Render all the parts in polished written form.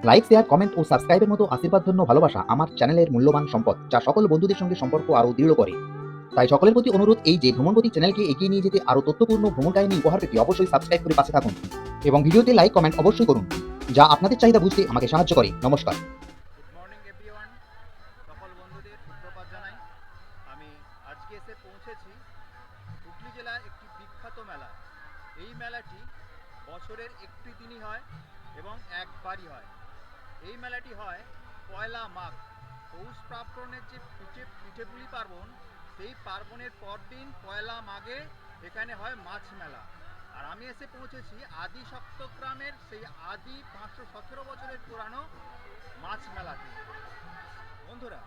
Like, share, comment ও সাবস্ক্রাইবের মতো আশীর্বাদধন্য ভালোবাসা আমার চ্যানেলের মূল্যবান সম্পদ, যা সকল বন্ধুদের সঙ্গে সম্পর্ক আরও দৃঢ় করে। তাই সকলের প্রতি অনুরোধ, এই যে ভ্রমণগতি চ্যানেলকে এগিয়ে নিয়ে যেতে আরও তথ্যপূর্ণ ভ্রমণ কাহিনী উপহার পেতে অবশ্যই সাবস্ক্রাইব করে পাশে থাকুন এবং ভিডিওতে লাইক কমেন্ট অবশ্যই করুন, যা আপনাদের চাহিদা বুঝতে আমাকে সাহায্য করে। নমস্কার। গুড মর্নিং এভরিওয়ান, সকল বন্ধুদের সুপ্রভাত জানাই। আমি আজকে এসে পৌঁছেছি হুগলি জেলার একটি বিখ্যাত মেলা। এই মেলাটি বছরের একটি দিনই হয় এবং একবারই হয়। এই মেলাটি হয় পয়লা মাঘ, পৌষ পার্বণের যে পিঠেপুলি পার্বণ, সেই পার্বণের পরদিন পয়লা মাঘে এখানে হয় মাছ মেলা। আর আমি এসে পৌঁছেছি আদি সপ্তগ্রামের সেই আদি 517 বছরের পুরানো মাছ মেলাতে। বন্ধুরা,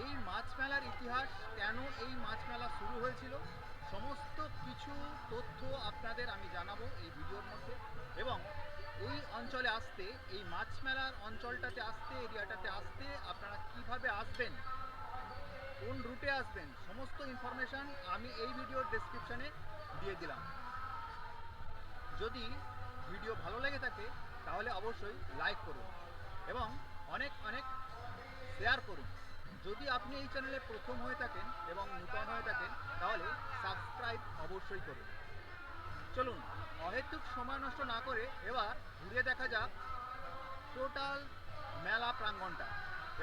এই মাছ মেলার ইতিহাস, কেন এই মাছ মেলা শুরু হয়েছিল, সমস্ত কিছু তথ্য আপনাদের আমি জানাবো এই ভিডিওর মধ্যে। এবং এই অঞ্চলে আসতে, এই মাছ মেলার অঞ্চলটাতে আসতে, এরিয়াটাতে আসতে আপনারা কিভাবে আসবেন, কোন রুটে আসবেন, সমস্ত ইনফরমেশান আমি এই ভিডিওর ডেসক্রিপশানে দিয়ে দিলাম। যদি ভিডিও ভালো লেগে থাকে তাহলে অবশ্যই লাইক করুন এবং অনেক অনেক শেয়ার করুন। যদি আপনি এই চ্যানেলে প্রথম হয়ে থাকেন এবং নূতন হয়ে থাকেন তাহলে সাবস্ক্রাইব অবশ্যই করুন। চলুন, অহেতুক সময় নষ্ট না করে এবার ঘুরে দেখা যাক টোটাল মেলা প্রাঙ্গণটা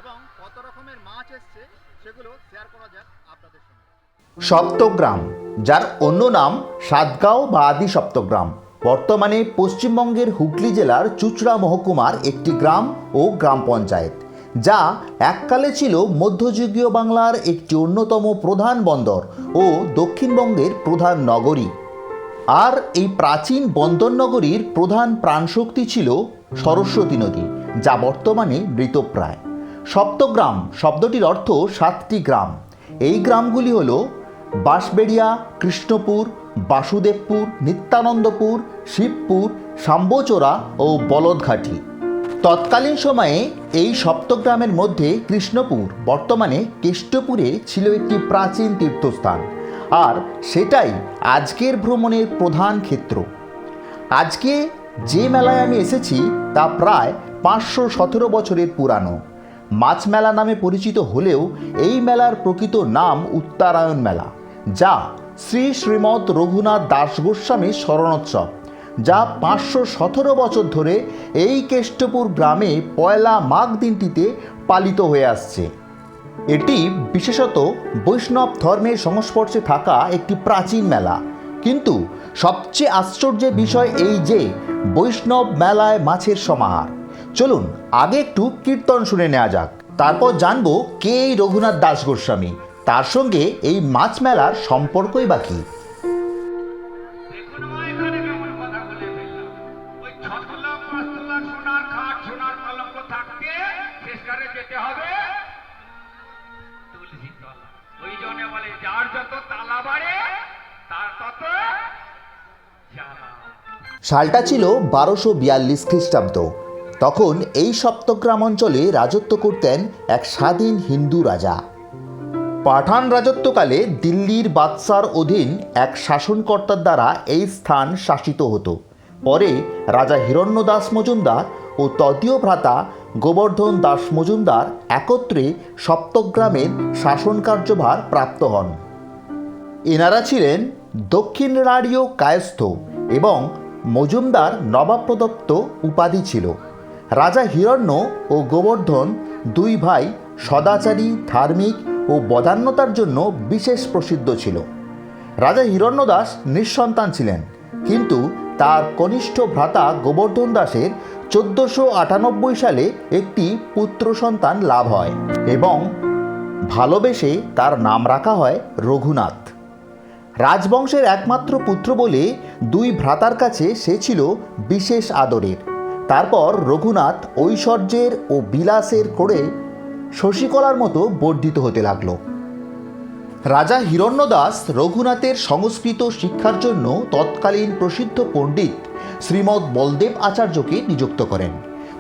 এবং কত রকমের মাছ এসছে সেগুলো শেয়ার করা যাক আপনাদের সঙ্গে। সপ্তগ্রাম, যার অন্য নাম সাতগাঁও বা আদি সপ্তগ্রাম, বর্তমানে পশ্চিমবঙ্গের হুগলি জেলার চুঁচুড়া মহকুমার একটি গ্রাম ও গ্রাম পঞ্চায়েত, যা এককালে ছিল মধ্যযুগীয় বাংলার একটি অন্যতম প্রধান বন্দর ও দক্ষিণবঙ্গের প্রধান নগরী। আর এই প্রাচীন বন্দর নগরীর প্রধান প্রাণশক্তি ছিল সরস্বতী নদী, যা বর্তমানে মৃতপ্রায়। সপ্তগ্রাম শব্দটির অর্থ 7টি গ্রাম। এই গ্রামগুলি হল বাঁশবেড়িয়া, কৃষ্ণপুর, বাসুদেবপুর, নিত্যানন্দপুর, শিবপুর, শাম্বচোরা ও বলদঘাটি। তৎকালীন সময়ে এই সপ্তগ্রামের মধ্যে কৃষ্ণপুর, বর্তমানে কেষ্টপুরে, ছিল একটি প্রাচীন তীর্থস্থান, আর সেটাই আজকের ভ্রমণের প্রধান ক্ষেত্র। আজকে যে মেলায় আমি এসেছি তা প্রায় 517 বছরের পুরানো। মাছ মেলা নামে পরিচিত হলেও এই মেলার প্রকৃত নাম উত্তরায়ণ মেলা, যা শ্রী শ্রীমৎ রঘুনাথ দাস গোস্বামীর স্মরণোৎসব, যা 517 বছর ধরে এই কেষ্টপুর গ্রামে পয়লা মাঘ দিনটিতে পালিত হয়ে আসছে। এটি বিশেষত বৈষ্ণব ধর্মের সংস্পর্শে থাকা একটি প্রাচীন মেলা। কিন্তু সবচেয়ে আশ্চর্যের বিষয় এই যে বৈষ্ণব মেলায় মাছের সমাহার। চলুন আগে একটু কীর্তন শুনে নেওয়া যাক, তারপর জানবো কে এই রঘুনাথ দাস গোস্বামী, তার সঙ্গে এই মাছ মেলার সম্পর্কই বা কী। সালটা ছিল 1242 খ্রিস্টাব্দ। তখন এই সপ্তগ্রাম অঞ্চলে রাজত্ব করতেন এক স্বাধীন হিন্দু রাজা। পাঠান রাজত্বকালে দিল্লির বাদশার অধীন এক শাসনকর্তার দ্বারা এই স্থান শাসিত হতো। পরে রাজা হিরণ্য দাস মজুমদার ও তদীয় ভ্রাতা গোবর্ধন দাস মজুমদার একত্রে সপ্তগ্রামের শাসন কার্যভার প্রাপ্ত হন। এনারা ছিলেন দক্ষিণ রাঢ়ীয় কায়স্থ এবং মজুমদার নবাব প্রদত্ত উপাধি ছিল। রাজা হিরণ্য ও গোবর্ধন দুই ভাই সদাচারী, ধার্মিক ও বদান্যতার জন্য বিশেষ প্রসিদ্ধ ছিল। রাজা হিরণ্যদাস নিঃসন্তান ছিলেন, কিন্তু তার কনিষ্ঠ ভ্রাতা গোবর্ধন দাসের 1498 সালে একটি পুত্র সন্তান লাভ হয় এবং ভালোবেসে তার নাম রাখা হয় রঘুনাথ। রাজবংশের একমাত্র পুত্র বলে দুই ভ্রাতার কাছে সে ছিল বিশেষ আদরের। তারপর রঘুনাথ ঐশ্বর্যের ও বিলাসের করে শশীকলার মতো বর্ধিত হতে লাগল। রাজা হিরণ্যদাস রঘুনাথের সংস্কৃত শিক্ষার জন্য তৎকালীন প্রসিদ্ধ পণ্ডিত শ্রীমৎ বলদেব আচার্যকে নিযুক্ত করেন।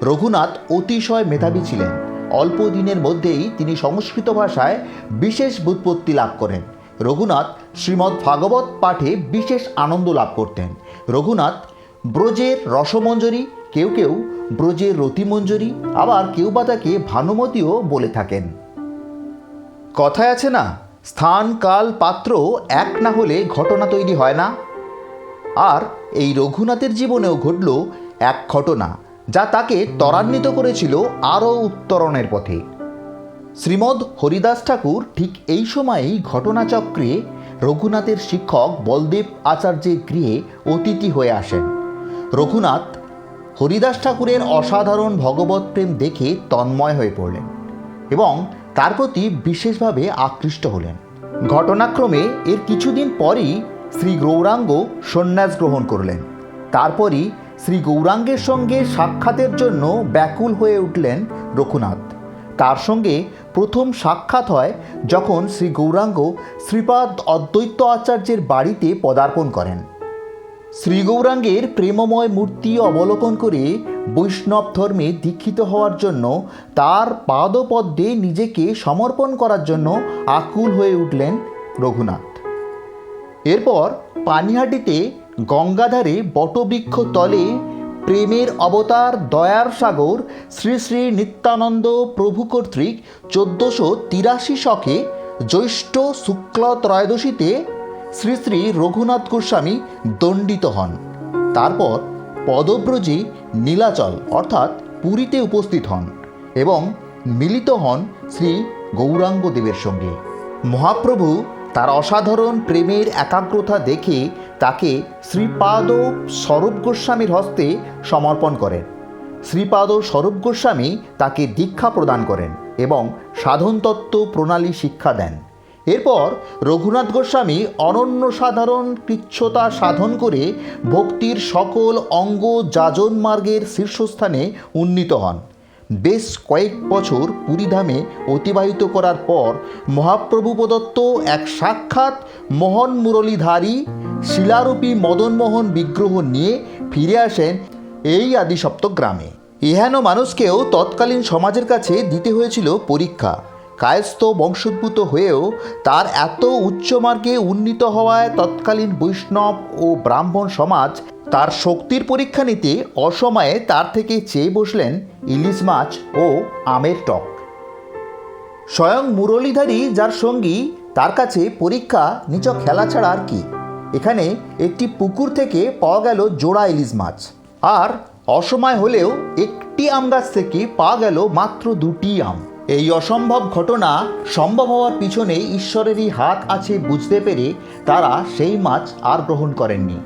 রঘুনাথ অতিশয় মেধাবী ছিলেন। অল্প দিনের মধ্যেই তিনি সংস্কৃত ভাষায় বিশেষ ব্যুৎপত্তি লাভ করেন। রঘুনাথ শ্রীমদ্ ভাগবত পাঠে বিশেষ আনন্দ লাভ করতেন। রঘুনাথ ব্রজের রসমঞ্জরী কেউ কেউ ব্রজের রতিমঞ্জরি, আবার কেউ বা তাকে ভানুমতিও বলে থাকেন। কথায় আছে না, স্থান কাল পাত্র এক না হলে ঘটনা তৈরি হয় না। আর এই রঘুনাথের জীবনেও ঘটল এক ঘটনা, যা তাকে ত্বরান্বিত করেছিল আরও উত্তরণের পথে। শ্রীমদ্ হরিদাস ঠাকুর ঠিক এই সময়েই ঘটনাচক্রে রঘুনাথের শিক্ষক বলদেব আচার্যের গৃহে অতিথি হয়ে আসেন। রঘুনাথ হরিদাস ঠাকুরের অসাধারণ ভগবৎ প্রেম দেখে তন্ময় হয়ে পড়লেন এবং তার প্রতি বিশেষভাবে আকৃষ্ট হলেন। ঘটনাক্রমে এর কিছুদিন পরই শ্রী গৌরাঙ্গ সন্ন্যাস গ্রহণ করলেন। তারপরই শ্রী গৌরাঙ্গের সঙ্গে সাক্ষাতের জন্য ব্যাকুল হয়ে উঠলেন রঘুনাথ। তার সঙ্গে প্রথম সাক্ষাৎ হয় যখন শ্রী গৌরাঙ্গ শ্রীপাদ অদ্বৈত আচার্যের বাড়িতে পদার্পণ করেন। শ্রী গৌরাঙ্গের প্রেমময় মূর্তি অবলোকন করে বৈষ্ণব ধর্মে দীক্ষিত হওয়ার জন্য তার পাদপদ্মে নিজেকে সমর্পণ করার জন্য আকুল হয়ে উঠলেন রঘুনাথ। এরপর পানিহাটিতে গঙ্গাধারে বটবৃক্ষ তলে প্রেমের অবতার দয়ার সাগর শ্রী শ্রী নিত্যানন্দ প্রভু কর্তৃক 1483 শকে জ্যৈষ্ঠ শুক্ল ত্রয়োদশীতে শ্রী শ্রী রঘুনাথ গোস্বামী দণ্ডিত হন। তারপর পদব্রজে নীলাচল অর্থাৎ পুরীতে উপস্থিত হন এবং মিলিত হন শ্রী গৌরাঙ্গদেবের সঙ্গে। মহাপ্রভু তার অসাধারণ প্রেমের একাগ্রতা দেখে তাকে শ্রীপাদ স্বরূপ গোস্বামীর হস্তে সমর্পণ করেন। শ্রীপাদ স্বরূপ গোস্বামী তাকে দীক্ষা প্রদান করেন এবং সাধনতত্ত্ব প্রণালী শিক্ষা দেন। এরপর রঘুনাথ গোস্বামী অনন্য সাধারণ কৃচ্ছতা সাধন করে ভক্তির সকল অঙ্গ যাজন মার্গের শীর্ষস্থানে উন্নীত হন। বেশ কয়েক বছর পুরীধামে অতিবাহিত করার পর মহাপ্রভু প্রদত্ত এক সাক্ষাৎ মোহন মুরলীধারী শিলারূপী মদনমোহন বিগ্রহ নিয়ে ফিরে আসেন এই আদিসপ্তক গ্রামে। ইহান মানুষকেও তৎকালীন সমাজের কাছে দিতে হয়েছিল পরীক্ষা। কায়স্থ বংশোদ্ভূত হয়েও তার এত উচ্চমার্গে উন্নীত হওয়ায় তৎকালীন বৈষ্ণব ও ব্রাহ্মণ সমাজ তার শক্তির পরীক্ষা নিতে অসময়ে তার থেকে চেয়ে বসলেন ইলিশ মাছ ও আমের টক। স্বয়ং মুরলীধারী যার সঙ্গী, তার কাছে পরীক্ষা নিছক খেলা ছাড়া আর কি। এখানে একটি পুকুর থেকে পাওয়া গেল জোড়া ইলিশ মাছ, আর অসময় হলেও একটি আম গাছ থেকে পাওয়া গেল মাত্র 2টি আম। এই অসম্ভব ঘটনা সম্ভব হওয়ার পিছনে ঈশ্বরেরই হাত আছে বুঝতে পেরে তারা সেই মাছ আর গ্রহণ করেননি।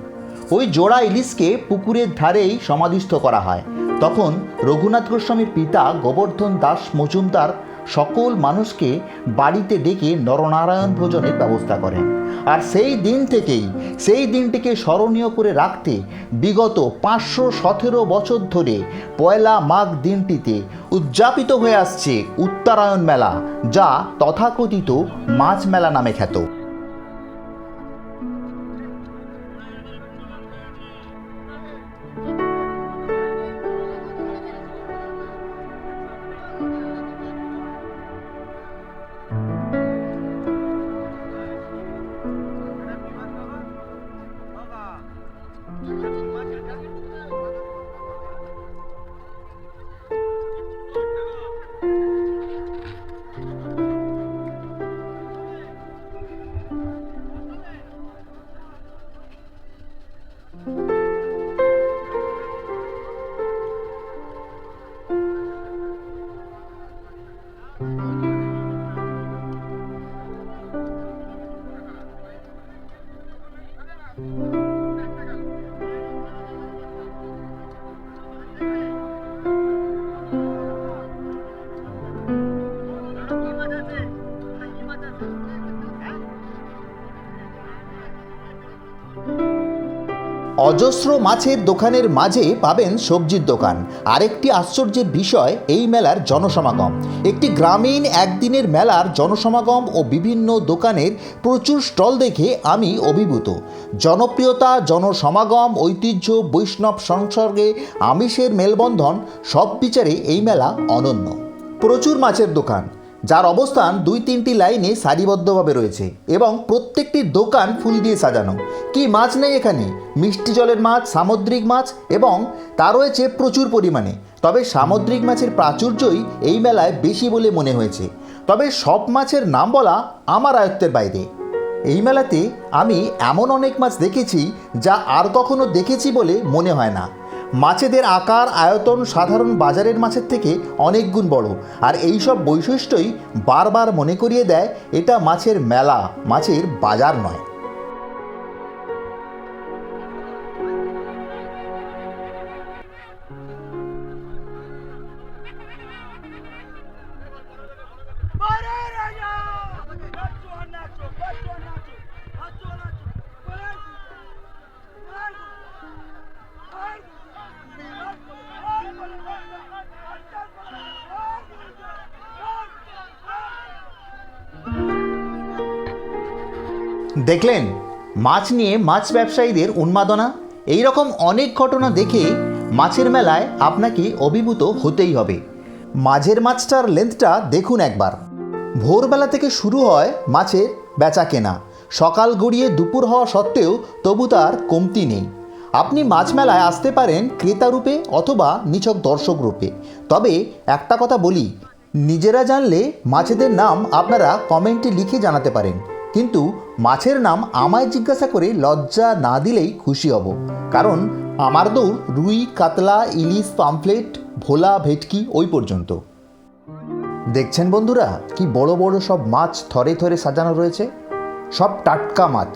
ওই জোড়া ইলিশকে পুকুরের ধারেই সমাধিস্থ করা হয়। তখন রঘুনাথ গোস্বামীর পিতা গোবর্ধন দাস মজুমদার সকল মানুষকে বাড়িতে ডেকে নরনারায়ণ ভোজনের ব্যবস্থা করেন। আর সেই দিনটিকে স্মরণীয় করে রাখতে বিগত 517 বছর ধরে পয়লা মাঘ দিনটিতে উদযাপিত হয়ে আসছে উত্তরায়ণ মেলা, যা তথাকথিত মাছ মেলা নামে খ্যাত। অজস্র মাছের দোকানের মাঝে পাবেন সবজির দোকান। আরেকটি আশ্চর্যের বিষয় এই মেলার জনসমাগম। একটি গ্রামীণ একদিনের মেলার জনসমাগম ও বিভিন্ন দোকানের প্রচুর স্টল দেখে আমি অভিভূত। জনপ্রিয়তা, জনসমাগম, ঐতিহ্য, বৈষ্ণব সংসর্গে আমিষের মেলবন্ধন, সব বিচারে এই মেলা অনন্য। প্রচুর মাছের দোকান, যার অবস্থান 2-3টি লাইনে সারিবদ্ধভাবে রয়েছে এবং প্রত্যেকটি দোকান ফুল দিয়ে সাজানো। কি মাছ নেই এখানে? মিষ্টি জলের মাছ, সামুদ্রিক মাছ এবং তা রয়েছে প্রচুর পরিমাণে। তবে সামুদ্রিক মাছের প্রাচুর্যই এই মেলায় বেশি বলে মনে হয়েছে। তবে সব মাছের নাম বলা আমার আয়ত্তের বাইরে। এই মেলাতে আমি এমন অনেক মাছ দেখেছি যা আর কখনো দেখেছি বলে মনে হয় না। মাছেদের আকার আয়তন সাধারণ বাজারের মাছের থেকে অনেক গুণ বড়, আর এই সব বৈশিষ্ট্যই বারবার মনে করিয়ে দেয় এটা মাছের মেলা, মাছের বাজার নয়। দেখলেন মাছ নিয়ে মাছ ব্যবসায়ীদের উন্মাদনা। এই রকম অনেক ঘটনা দেখে মাছের মেলায় আপনাকে অভিভূত হতেই হবে। মাঝের মাছটার লেন্থটা দেখুন একবার। ভোরবেলা থেকে শুরু হয় মাছের বেচা কেনা। সকাল গড়িয়ে দুপুর হওয়া সত্ত্বেও তবু তার কমতি নেই। আপনি মাছ মেলায় আসতে পারেন ক্রেতা রূপে অথবা নিছক দর্শক রূপে। তবে একটা কথা বলি, নিজেরা জানলে মাছেদের নাম আপনারা কমেন্টে লিখে জানাতে পারেন, কিন্তু মাছের নাম আমায় জিজ্ঞাসা করে লজ্জা না দিলেই খুশি হব। কারণ আমার দৌড় রুই, কাতলা, ইলিশ, পামফ্লেট, ভোলা, ভেটকি ওই পর্যন্ত। দেখছেন বন্ধুরা কি বড় বড় সব মাছ থরে থরে সাজানো রয়েছে। সব টাটকা মাছ।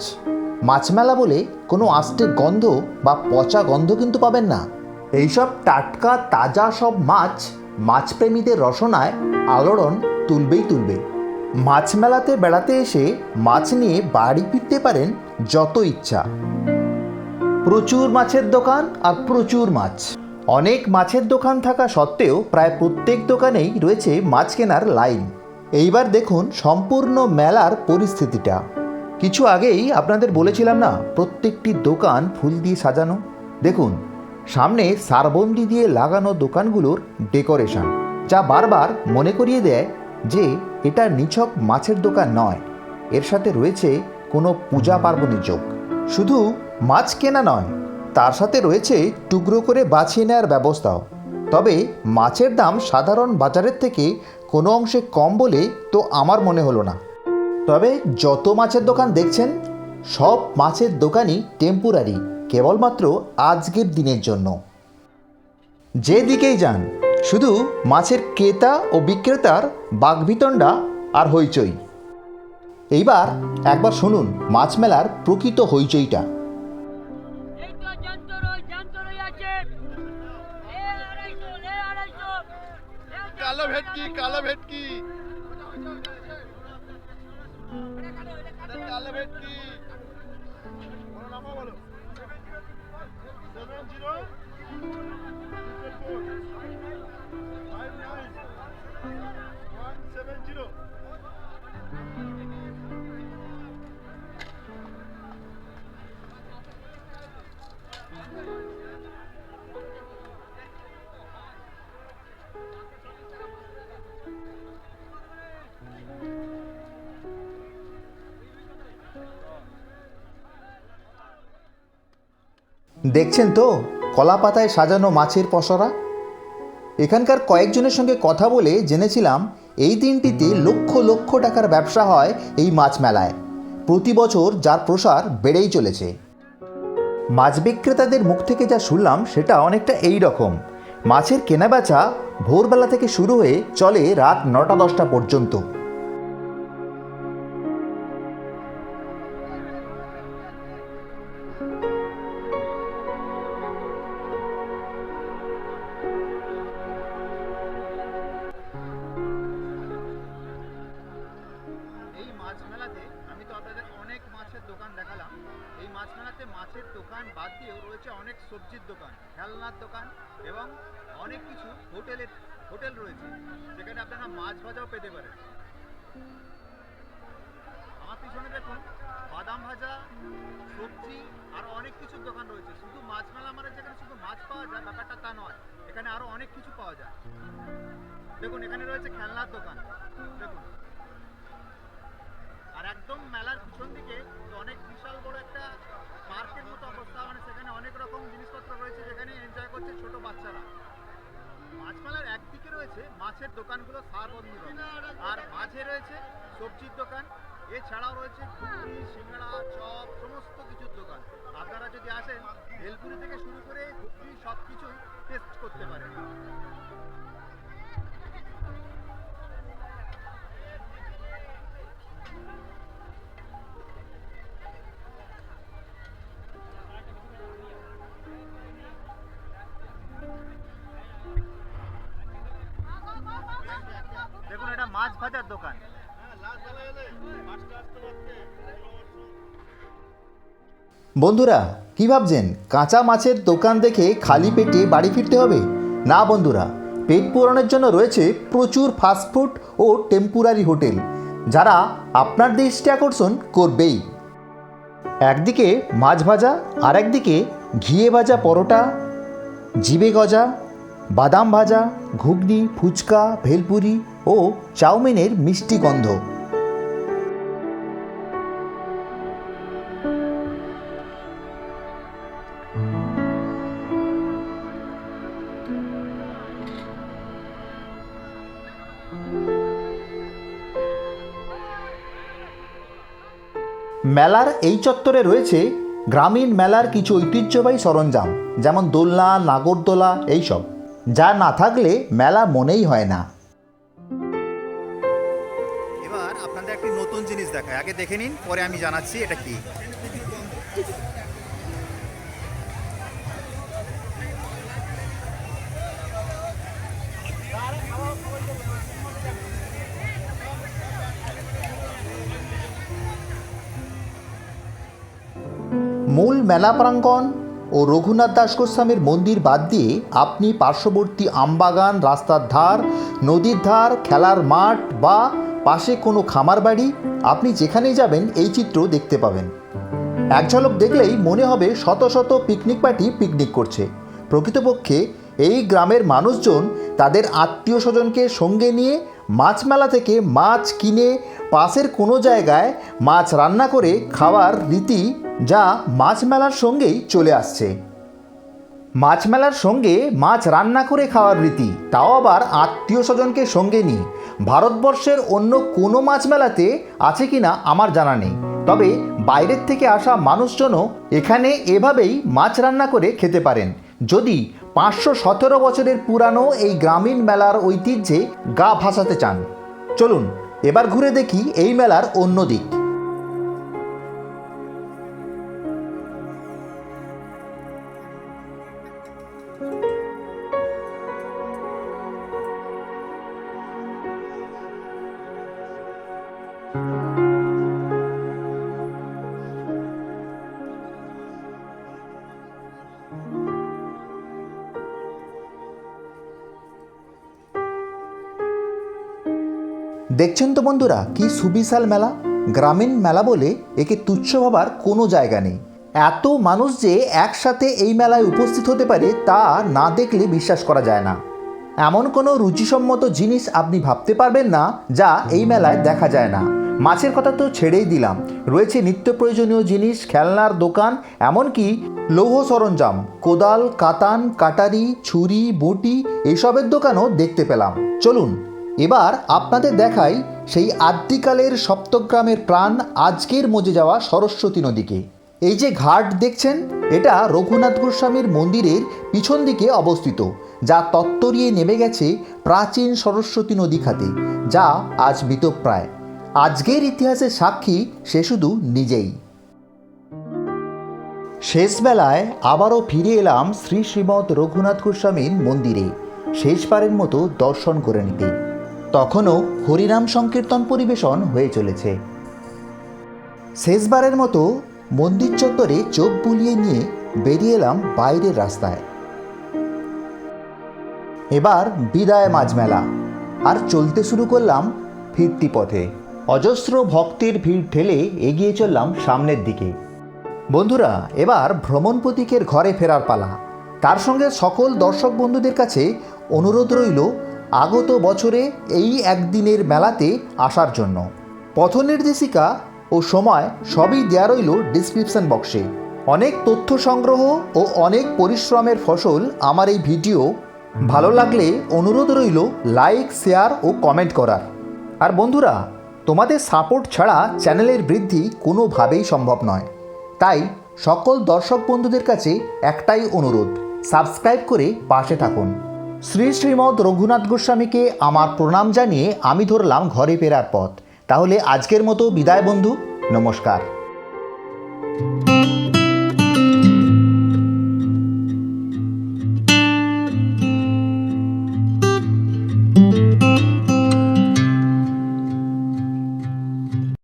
মাছ মেলা বলে কোনো আস্তে গন্ধ বা পচা গন্ধ কিন্তু পাবেন না। এইসব টাটকা তাজা সব মাছ মাছপ্রেমীদের রসনায় আলোড়ন তুলবেই তুলবে। মাছ মেলাতে বেড়াতে এসে মাছ নিয়ে বাড়ি ফিরতে পারেন যত ইচ্ছা। প্রচুর মাছের দোকান আর প্রচুর মাছ। অনেক মাছের দোকান থাকা সত্ত্বেও প্রায় প্রত্যেক দোকানেই রয়েছে মাছ কেনার লাইন। এইবার দেখুন সম্পূর্ণ মেলার পরিস্থিতিটা। কিছু আগেই আপনাদের বলেছিলাম না, প্রত্যেকটি দোকান ফুল দিয়ে সাজানো। দেখুন সামনে সারবন্দি দিয়ে লাগানো দোকানগুলোর ডেকোরেশন, যা বারবার মনে করিয়ে দেয় যে এটা নিছক মাছের দোকান নয়, এর সাথে রয়েছে কোনো পূজা পার্বণের যোগ। শুধু মাছ কেনা নয়, তার সাথে রয়েছে টুকরো করে বাছিয়ে নেওয়ার ব্যবস্থাও। তবে মাছের দাম সাধারণ বাজারের থেকে কোনো অংশে কম বলে তো আমার মনে হলো না। তবে যত মাছের দোকান দেখছেন সব মাছের দোকানই টেম্পোরারি, কেবলমাত্র আজকের দিনের জন্য। যেদিকেই যান শুধু মাছের ক্রেতা ও বিক্রেতার বাগবিতণ্ডা আর হইচই। এইবার একবার শুনুন মাছ মেলার প্রকৃত হইচইটা। কালো ভেটকি, কালো ভেটকি, কালো ভেটকি। বলো নামও বলো। 7059 170। দেখছেন তো কলা পাতায় সাজানো মাছের পসরা। এখানকার কয়েকজনের সঙ্গে কথা বলে জেনেছিলাম এই দিনটিতে লক্ষ লক্ষ টাকার ব্যবসা হয় এই মাছ মেলায়। প্রতি বছর যার প্রসার বেড়েই চলেছে। মাছ বিক্রেতাদের মুখ থেকে যা শুনলাম সেটা অনেকটা এই রকম। মাছের কেনাবেচা ভোরবেলা থেকে শুরু হয়ে চলে রাত 9টা-10টা পর্যন্ত। এই মাছ মেলাতে আমি তো আপনাদের অনেক মাছের দোকান দেখালাম। এই মাছ মেলাতে মাছের দোকান বাদ দিয়েও রয়েছে অনেক সবজির দোকান, খেলনার দোকান এবং অনেক কিছু হোটেল রয়েছে, যেখানে আপনারা মাছ ভাজাও পেতে পারেন। আমার পিছনে দেখুন বাদাম ভাজা, সবজি আর অনেক কিছুর দোকান রয়েছে। শুধু মাছ মেলা মানে যেখানে শুধু মাছ পাওয়া যায় ব্যাপারটা তা নয়, এখানে আরো অনেক কিছু পাওয়া যায়। দেখুন এখানে রয়েছে খেলনার দোকান, দেখুন। আর একদম মেলার পিছন দিকে অনেক বিশাল বড় একটা পার্কের মতো অবস্থা, মানে সেখানে অনেক রকম জিনিসপত্র রয়েছে যেখানে এনজয় করছে ছোট বাচ্চারা। মাছ মেলার একদিকে রয়েছে মাছের দোকানগুলো সারবন্দী, আর মাঝে রয়েছে সবজির দোকান, এছাড়াও রয়েছে ঘুগনি, সিঙ্গাড়া, চপ, সমস্ত কিছুর দোকান। আপনারা যদি আসেন ভেলপুরি থেকে শুরু করে ঘুগনি সব কিছুই টেস্ট করতে পারেন। দেখুন এটা মাছ ভাজার দোকান। বন্ধুরা কী ভাবছেন কাঁচা মাছের দোকান দেখে খালি পেটে বাড়ি ফিরতে হবে? না বন্ধুরা, পেট পূরণের জন্য রয়েছে প্রচুর ফাস্টফুড ও টেম্পোরারি হোটেল, যারা আপনার দৃষ্টি আকর্ষণ করবেই। একদিকে মাছ ভাজা, আর একদিকে ঘিয়ে ভাজা পরোটা, জিবে গজা, বাদাম ভাজা, ঘুগনি, ফুচকা, ভেলপুরি ও চাউমিনের মিষ্টি গন্ধ। মেলার এই চত্বরে রয়েছে গ্রামীণ মেলার কিছু ঐতিহ্যবাহী সরঞ্জাম, যেমন দোলনা, নাগরদোলা এইসব, যা না থাকলে মেলা মনেই হয় না। এবার আপনাদের একটি নতুন জিনিস দেখায়, আগে দেখে নিন, পরে আমি জানাচ্ছি এটা কি। মূল মেলা প্রাঙ্গণ ও রঘুনাথ দাস গোস্বামীর মন্দির বাদ দিয়ে আপনি পার্শ্ববর্তী আমবাগান, রাস্তার ধার, নদীর ধার, খেলার মাঠ বা পাশে কোনো খামার বাড়ি, আপনি যেখানেই যাবেন এই চিত্র দেখতে পাবেন। এক ঝলক দেখলেই মনে হবে শত শত পিকনিক পার্টি পিকনিক করছে। প্রকৃতপক্ষে এই গ্রামের মানুষজন তাদের আত্মীয় স্বজনকে সঙ্গে নিয়ে মাছ মেলা থেকে মাছ কিনে পাশের কোনো জায়গায় মাছ রান্না করে খাওয়ার রীতি, যা মাছ মেলার সঙ্গেই চলে আসছে। মাছ মেলার সঙ্গে মাছ রান্না করে খাওয়ার রীতি, তাও আবার আত্মীয় স্বজনকে সঙ্গে নিয়ে। ভারতবর্ষের অন্য কোনো মাছ মেলাতে আছে কিনা আমার জানা নেই, তবে বাইরের থেকে আসা মানুষজনও এখানে এভাবেই মাছ রান্না করে খেতে পারেন, যদি 517 বছরের পুরানো এই গ্রামীণ মেলার ঐতিহ্যে গা ভাসাতে চান। চলুন এবার ঘুরে দেখি এই মেলার অন্য দিক। দেখছেন তো বন্ধুরা, কি সুবিশাল মেলা। গ্রামীণ মেলা বলে একে তুচ্ছ ভাবার কোনো জায়গা নেই। এত মানুষ যে একসাথে এই মেলায় উপস্থিত হতে পারে তা না দেখলে বিশ্বাস করা যায় না। এমন কোনো রুচিসম্মত জিনিস আপনি ভাবতে পারবেন না যা এই মেলায় দেখা যায় না। মাছের কথা তো ছেড়েই দিলাম, রয়েছে নিত্য প্রয়োজনীয় জিনিস, খেলনার দোকান, এমনকি লৌহ সরঞ্জাম, কোদাল, কাতান, কাটারি, ছুরি, বটি এসবের দোকানও দেখতে পেলাম। চলুন এবার আপনাদের দেখাই সেই আদ্যিকালের সপ্তগ্রামের প্রাণ আজকের মজে যাওয়া সরস্বতী নদীকে। এই যে ঘাট দেখছেন, এটা রঘুনাথ গোস্বামীর মন্দিরের পিছন দিকে অবস্থিত, যা তত্তরিয়ে নেমে গেছে প্রাচীন সরস্বতী নদী খাতে, যা আজ মৃতপ্রায়। আজকের ইতিহাসের সাক্ষী সে শুধু নিজেই। শেষবেলায় আবারও ফিরে এলাম শ্রী শ্রীমৎ রঘুনাথ গোস্বামীর মন্দিরে শেষবারের মতো দর্শন করে নিতে। তখনও হরিনাম সংকীর্তন পরিবেশন হয়ে চলেছে। শেষবারের মতো মন্দির চত্বরে চোখ বুলিয়ে নিয়ে বেরিয়ে এলাম বাইরের রাস্তায়। এবার বিদায় মাঝ মেলা, আর চলতে শুরু করলাম ফিরতি পথে। অজস্র ভক্তের ভিড় ঠেলে এগিয়ে চললাম সামনের দিকে। বন্ধুরা, এবার ভ্রমণ প্রতীকের ঘরে ফেরার পালা। তার সঙ্গে সকল দর্শক বন্ধুদের কাছে অনুরোধ রইল, আগত বছরে এই একদিনের মেলাতে আসার জন্য। পথনির্দেশিকা ও সময় সবই দেয়া রইল ডিসক্রিপশন বক্সে। অনেক তথ্য সংগ্রহ ও অনেক পরিশ্রমের ফসল আমার এই ভিডিও। ভালো লাগলে অনুরোধ রইল লাইক, শেয়ার ও কমেন্ট করার। আর বন্ধুরা, তোমাদের সাপোর্ট ছাড়া চ্যানেলের বৃদ্ধি কোনোভাবেই সম্ভব নয়। তাই সকল দর্শক বন্ধুদের কাছে একটাই অনুরোধ, সাবস্ক্রাইব করে পাশে থাকুন। শ্রী শ্রীমৎ রঘুনাথ গোস্বামীকে আমার প্রণাম জানিয়ে আমি ধরলাম ঘরে ফেরার পথ। তাহলে আজকের মতো বিদায় বন্ধু, নমস্কার।